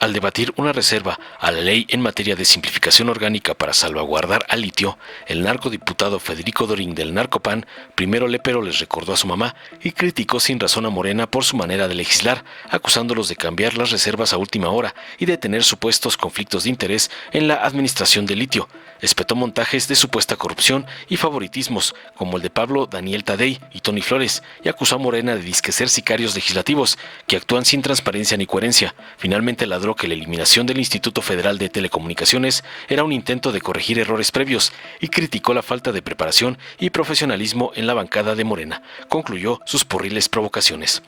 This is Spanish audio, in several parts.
al debatir una reserva a la ley en materia de simplificación orgánica para salvaguardar al litio, el narcodiputado Federico Dorín del Narcopan primero les recordó a su mamá y criticó sin razón a Morena por su manera de legislar, acusándolos de cambiar las reservas a última hora y de tener supuestos conflictos de interés en la administración del litio. Espetó montajes de supuesta corrupción y favoritismos, como el de Pablo Daniel Tadei y Tony Flores, y acusó a Morena de disque ser sicarios legislativos que actúan sin transparencia ni coherencia. Finalmente ladró que la eliminación del Instituto Federal de Telecomunicaciones era un intento de corregir errores previos y criticó la falta de preparación y profesionalismo en la bancada de Morena. Concluyó sus porriles provocaciones.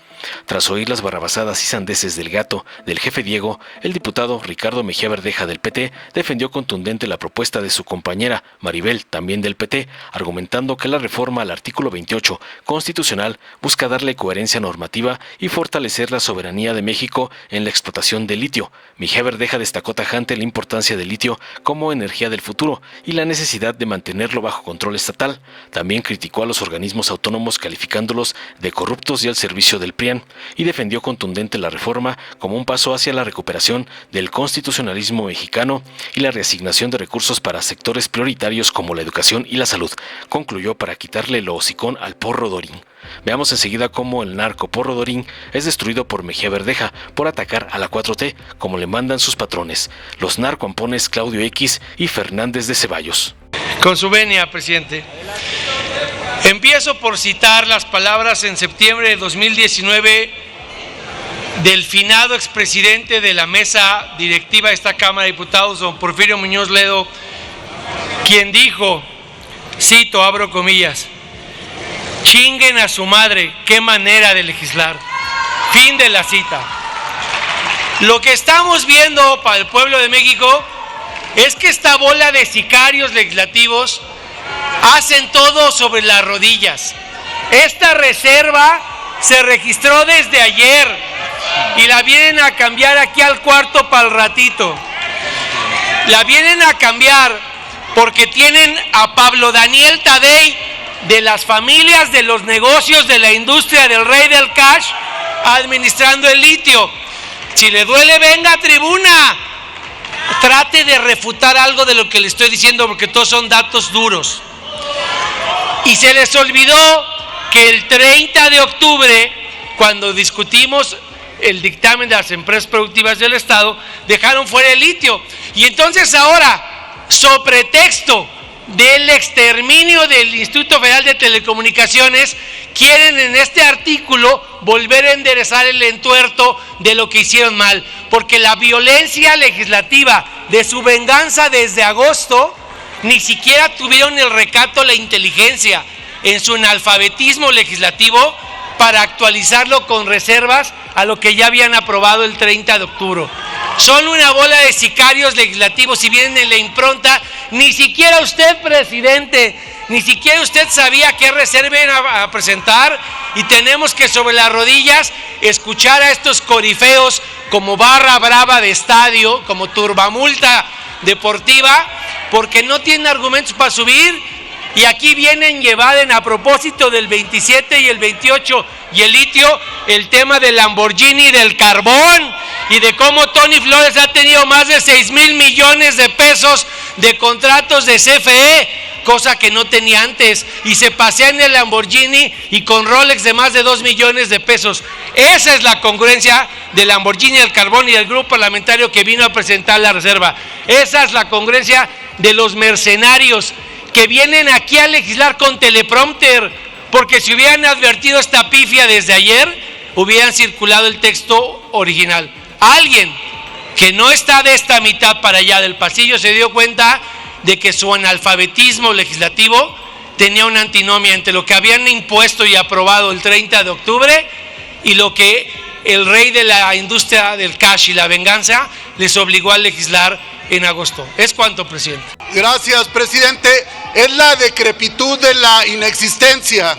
Tras oír las barrabasadas y sandeces del gato del jefe Diego, el diputado Ricardo Mejía Verdeja del PT defendió contundente la propuesta de su compañera Maribel, también del PT, argumentando que la reforma al artículo 28 constitucional busca darle coherencia normativa y fortalecer la soberanía de México en la explotación del litio. Mejía Verdeja destacó tajante la importancia del litio como energía del futuro y la necesidad de mantenerlo bajo control estatal. También criticó a los organismos autónomos calificándolos de corruptos y al servicio del PRIAN, y defendió contundente la reforma como un paso hacia la recuperación del constitucionalismo mexicano y la reasignación de recursos para sectores prioritarios como la educación y la salud. Concluyó para quitarle el hocicón al porro Dorín. Veamos enseguida cómo el narco porro Dorín es destruido por Mejía Verdeja por atacar a la 4T, como le mandan sus patrones, los narcoampones Claudio X y Fernández de Ceballos. Con su venia, presidente. Empiezo por citar las palabras en septiembre de 2019 del finado expresidente de la mesa directiva de esta Cámara de Diputados, don Porfirio Muñoz Ledo, quien dijo, cito, abro comillas, chinguen a su madre, qué manera de legislar. Fin de la cita. Lo que estamos viendo para el pueblo de México es que esta bola de sicarios legislativos hacen todo sobre las rodillas. Esta reserva se registró desde ayer y la vienen a cambiar aquí al cuarto para el ratito. La vienen a cambiar porque tienen a Pablo Daniel Tadei de las familias de los negocios de la industria del rey del cash administrando el litio. Si le duele, venga a tribuna. Trate de refutar algo de lo que le estoy diciendo porque todos son datos duros. Y se les olvidó que el 30 de octubre, cuando discutimos el dictamen de las empresas productivas del Estado, dejaron fuera el litio. Y entonces ahora, sobre pretexto del exterminio del Instituto Federal de Telecomunicaciones, quieren en este artículo volver a enderezar el entuerto de lo que hicieron mal, porque la violencia legislativa de su venganza desde agosto, ni siquiera tuvieron el recato, la inteligencia en su analfabetismo legislativo para actualizarlo con reservas a lo que ya habían aprobado el 30 de octubre. Son una bola de sicarios legislativos y vienen en la impronta. Ni siquiera usted, presidente, ni siquiera usted sabía qué reserva iban a presentar, y tenemos que sobre las rodillas escuchar a estos corifeos como barra brava de estadio, como turbamulta deportiva, porque no tienen argumentos para subir. Y aquí vienen llevaden a propósito del 27 y el 28 y el litio, el tema del Lamborghini del carbón y de cómo Tony Flores ha tenido más de 6,000 millones de pesos de contratos de CFE, cosa que no tenía antes, y se pasea en el Lamborghini y con Rolex de más de 2 millones de pesos. Esa es la congruencia del Lamborghini del carbón y del grupo parlamentario que vino a presentar la reserva. Esa es la congruencia de los mercenarios que vienen aquí a legislar con teleprompter, porque si hubieran advertido esta pifia desde ayer, hubieran circulado el texto original. Alguien que no está de esta mitad para allá del pasillo se dio cuenta de que su analfabetismo legislativo tenía una antinomia entre lo que habían impuesto y aprobado el 30 de octubre y lo que el rey de la industria del cash y la venganza les obligó a legislar en agosto. ¿Es cuánto, presidente? Gracias, presidente. Es la decrepitud de la inexistencia,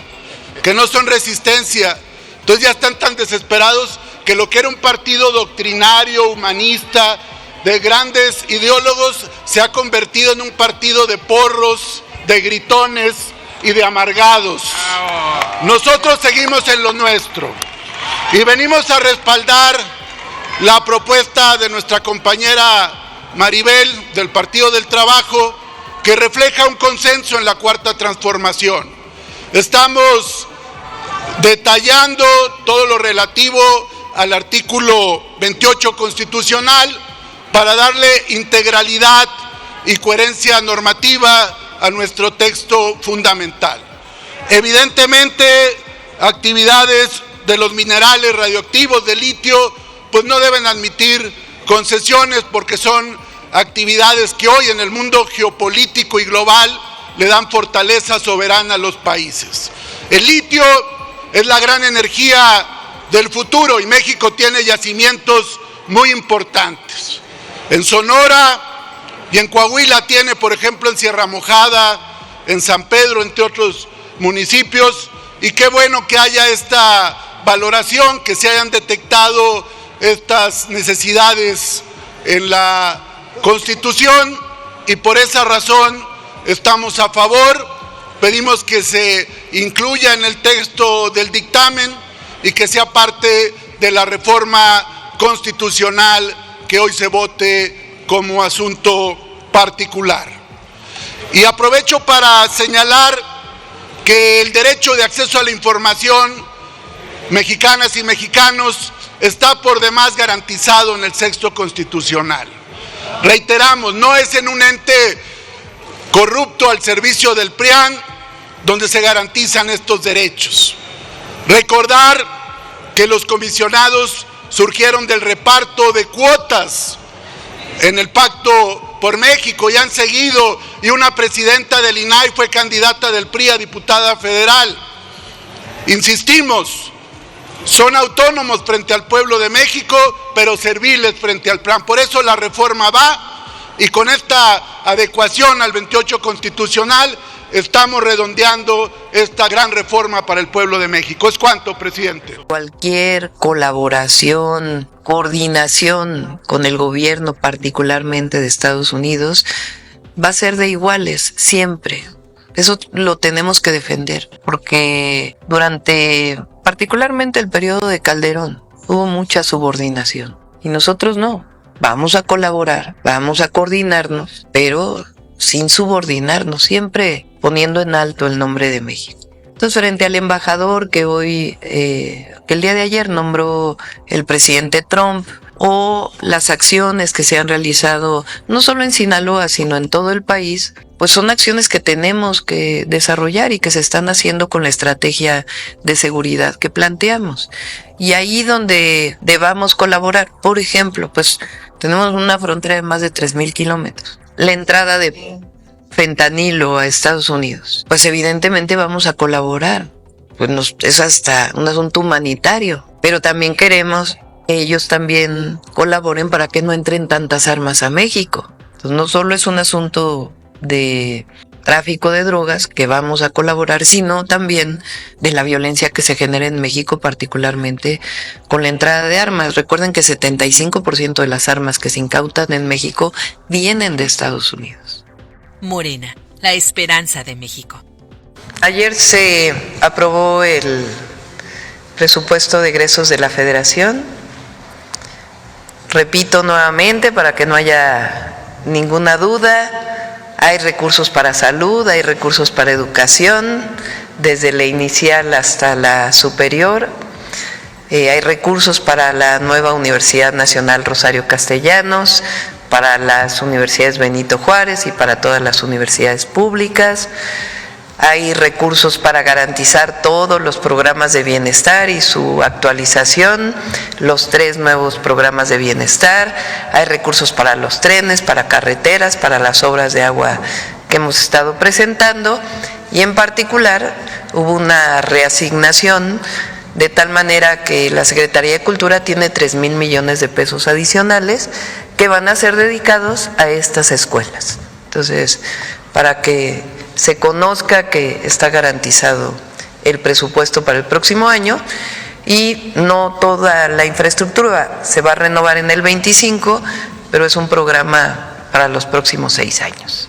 que no son resistencia. Entonces ya están tan desesperados que lo que era un partido doctrinario, humanista, de grandes ideólogos, se ha convertido en un partido de porros, de gritones y de amargados. Nosotros seguimos en lo nuestro y venimos a respaldar la propuesta de nuestra compañera Maribel del Partido del Trabajo, que refleja un consenso en la Cuarta Transformación. Estamos detallando todo lo relativo al artículo 28 constitucional para darle integralidad y coherencia normativa a nuestro texto fundamental. Evidentemente, actividades de los minerales radioactivos de litio, pues no deben admitir concesiones porque son actividades que hoy en el mundo geopolítico y global le dan fortaleza soberana a los países. El litio es la gran energía del futuro y México tiene yacimientos muy importantes. En Sonora y en Coahuila tiene, por ejemplo, en Sierra Mojada, en San Pedro, entre otros municipios, y qué bueno que haya esta valoración, que se hayan detectado estas necesidades en la Constitución, y por esa razón estamos a favor. Pedimos que se incluya en el texto del dictamen y que sea parte de la reforma constitucional que hoy se vote como asunto particular. Y aprovecho para señalar que el derecho de acceso a la información, mexicanas y mexicanos, está por demás garantizado en el texto constitucional. Reiteramos, no es en un ente corrupto al servicio del PRIAN donde se garantizan estos derechos. Recordar que los comisionados surgieron del reparto de cuotas en el Pacto por México y han seguido, y una presidenta del INAI fue candidata del PRI a diputada federal. Insistimos, son autónomos frente al pueblo de México, pero serviles frente al PRAN. Por eso la reforma va, y con esta adecuación al 28 constitucional estamos redondeando esta gran reforma para el pueblo de México. ¿Es cuánto, presidente? Cualquier colaboración, coordinación con el gobierno, particularmente de Estados Unidos, va a ser de iguales, siempre. Eso lo tenemos que defender, porque durante, particularmente el periodo de Calderón, hubo mucha subordinación. Y nosotros no. Vamos a colaborar, vamos a coordinarnos, pero sin subordinarnos, siempre poniendo en alto el nombre de México. Entonces, frente al embajador que hoy, que el día de ayer nombró el presidente Trump, o las acciones que se han realizado no solo en Sinaloa, sino en todo el país, pues son acciones que tenemos que desarrollar y que se están haciendo con la estrategia de seguridad que planteamos. Y ahí donde debamos colaborar, por ejemplo, pues tenemos una frontera de más de 3,000 kilómetros. La entrada de fentanilo a Estados Unidos, pues evidentemente vamos a colaborar. Pues es hasta un asunto humanitario, pero también queremos que ellos también colaboren para que no entren tantas armas a México. Entonces no solo es un asunto de tráfico de drogas que vamos a colaborar, sino también de la violencia que se genera en México, particularmente con la entrada de armas. Recuerden que 75% de las armas que se incautan en México vienen de Estados Unidos. Morena, la esperanza de México. Ayer se aprobó el presupuesto de egresos de la Federación. Repito nuevamente para que no haya ninguna duda, hay recursos para salud, hay recursos para educación, desde la inicial hasta la superior, hay recursos para la nueva Universidad Nacional Rosario Castellanos, para las universidades Benito Juárez y para todas las universidades públicas. Hay recursos para garantizar todos los programas de bienestar y su actualización, los 3 nuevos programas de bienestar. Hay recursos para los trenes, para carreteras, para las obras de agua que hemos estado presentando, y en particular hubo una reasignación de tal manera que la Secretaría de Cultura tiene 3,000 millones de pesos adicionales que van a ser dedicados a estas escuelas. Entonces, para que se conozca que está garantizado el presupuesto para el próximo año, y no toda la infraestructura se va a renovar en el 25, pero es un programa para los próximos 6 años.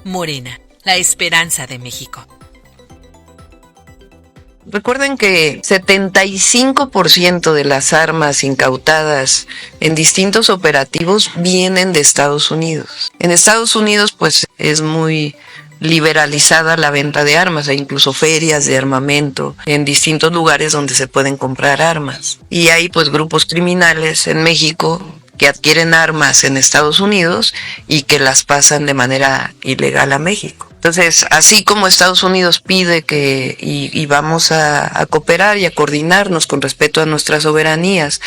Morena, la esperanza de México. Recuerden que 75% de las armas incautadas en distintos operativos vienen de Estados Unidos. En Estados Unidos, pues, es muy liberalizada la venta de armas, hay incluso ferias de armamento en distintos lugares donde se pueden comprar armas. Y hay pues grupos criminales en México que adquieren armas en Estados Unidos y que las pasan de manera ilegal a México. Entonces, así como Estados Unidos pide que, y vamos a cooperar y a coordinarnos con respecto a nuestras soberanías,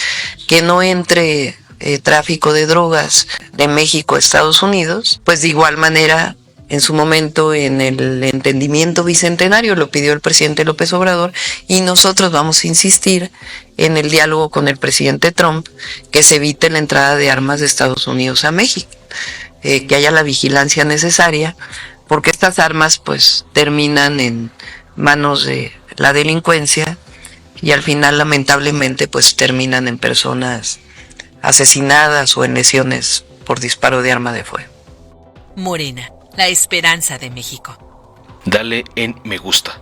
que no entre tráfico de drogas de México a Estados Unidos, pues de igual manera, en su momento, en el entendimiento bicentenario, lo pidió el presidente López Obrador, y nosotros vamos a insistir en el diálogo con el presidente Trump, que se evite la entrada de armas de Estados Unidos a México, que haya la vigilancia necesaria, porque estas armas pues terminan en manos de la delincuencia y al final lamentablemente pues terminan en personas asesinadas o en lesiones por disparo de arma de fuego. Morena, la esperanza de México. Dale en me gusta,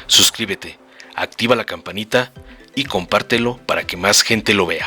suscríbete, activa la campanita y compártelo para que más gente lo vea.